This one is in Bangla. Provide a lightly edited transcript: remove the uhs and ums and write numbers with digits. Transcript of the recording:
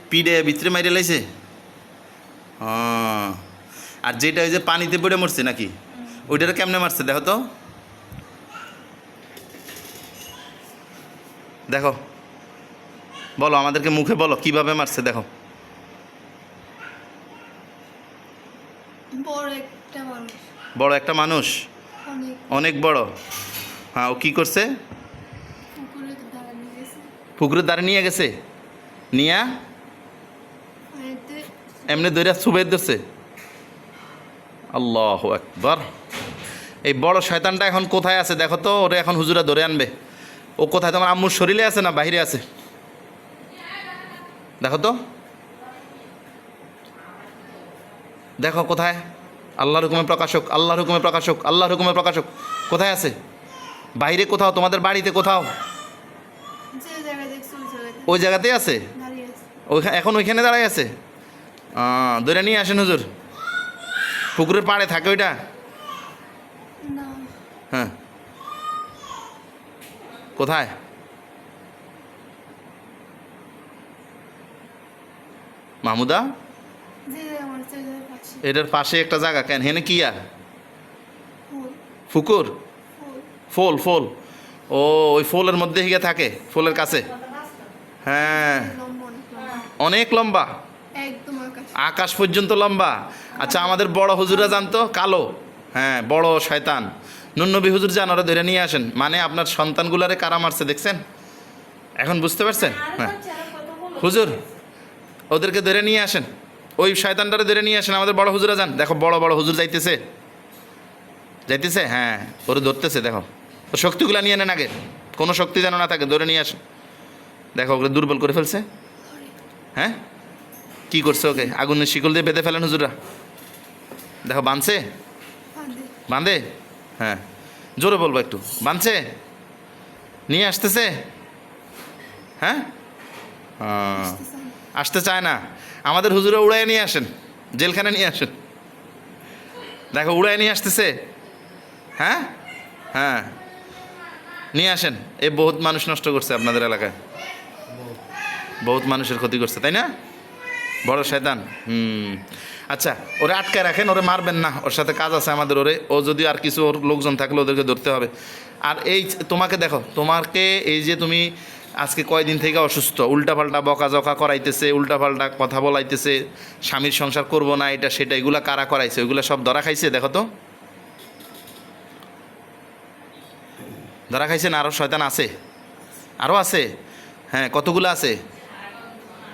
পিড়ে ভিতরে মাইরে লাইছে। আর যেটা ওই যে পানিতে পড়ে মরছে নাকি, ওইটারে কেমনে মারছে দেখো তো, দেখো বলো আমাদেরকে, মুখে বলো কিভাবে মারছে দেখো। বড় একটা মানুষ, অনেক বড়। হ্যাঁ, ও কি করছে? পুকুরের ধারে নিয়ে গেছে, নিয়া এমনি দইরা সুবের ধরছে। আল্লাহু আকবার। এই বড় শয়তানটা এখন কোথায় আছে দেখো তো, ওরে এখন হুজুরা ধরে আনবে। ও কোথায়, তোমার আম্মুর শরীরে আছে না বাহিরে আছে? দেখো তো, দেখো কোথায়। আল্লাহর হুকুমে প্রকাশক, আল্লাহর হুকুমে প্রকাশক, আল্লাহর হুকুমে প্রকাশক কোথায় আছে? বাইরে কোথাও, তোমাদের বাড়িতে কোথাও? ওই জায়গাতেই আছে, এখন ওইখানে দাঁড়াই আছে। ধরে নিয়ে আসেন হুজুর। পুকুরের পাড়ে থাকে ওইটা? হ্যাঁ, কোথায়? মাহমুদা, এটার পাশে একটা জায়গা কেন, হেনে কি আর পুকুর? ফোল, ফোল। ও, ওই ফোলের মধ্যে হিগে থাকে, ফোলের কাছে। হ্যাঁ, অনেক লম্বা, আকাশ পর্যন্ত লম্বা। আচ্ছা, আমাদের বড় হুজুরা জানতো কালো, হ্যাঁ বড় শয়তান। নুননবী হুজুর যান, ওরা ধরে নিয়ে আসেন। মানে আপনার সন্তানগুলারে কারা মারছে দেখছেন, এখন বুঝতে পারছেন? হ্যাঁ হুজুর, ওদেরকে ধরে নিয়ে আসেন, ওই শয়তানটারে ধরে নিয়ে আসেন। আমাদের বড় হুজুরা যান, দেখো বড় বড় হুজুর যাইতেছে, যাইতেছে। হ্যাঁ, ওরে ধরতেছে, দেখো ও শক্তিগুলা নিয়ে নেন আগে, কোনো শক্তি যেন না থাকে, ধরে নিয়ে আসেন। দেখো ওকে দুর্বল করে ফেলছে। হ্যাঁ, কি করছে ওকে? আগুনের শিকল দিয়ে বেঁধে ফেলেন হুজুরা। দেখো বাঁধছে, বাঁধে। হ্যাঁ, জোরে বলবো একটু, বাঁধছে, নিয়ে আসতেছে। হ্যাঁ, আসতে চায় না। আমাদের হুজুরে উড়াই নিয়ে আসেন, জেলখানে নিয়ে আসেন। দেখো উড়াই নিয়ে আসতেছে। হ্যাঁ, হ্যাঁ, নিয়ে আসেন। এই বহুত মানুষ নষ্ট করছে আপনাদের এলাকায়, বহুত মানুষের ক্ষতি করছে, তাই না? বড় শয়তান। আচ্ছা, ওরে আটকায় রাখেন, ওরে মারবেন না, ওর সাথে কাজ আছে আমাদের। ও যদি আর কিছু ওর লোকজন থাকলে ওদেরকে ধরতে হবে। আর এই তোমাকে দেখো, তোমাকে এই যে তুমি আজকে কয়দিন থেকে অসুস্থ, উল্টাপাল্টা বকাঝকা করাইতেছে, উল্টাপাল্টা কথা বলাইতেছে, স্বামীর সংসার করবো না, এটা সেটা, এগুলা কারা করাইছে? ওইগুলো সব ধরা খাইছে দেখো তো, ধরা খাইছে না? আরও শয়তান আছে, আরও আছে। হ্যাঁ, কতগুলো আছে?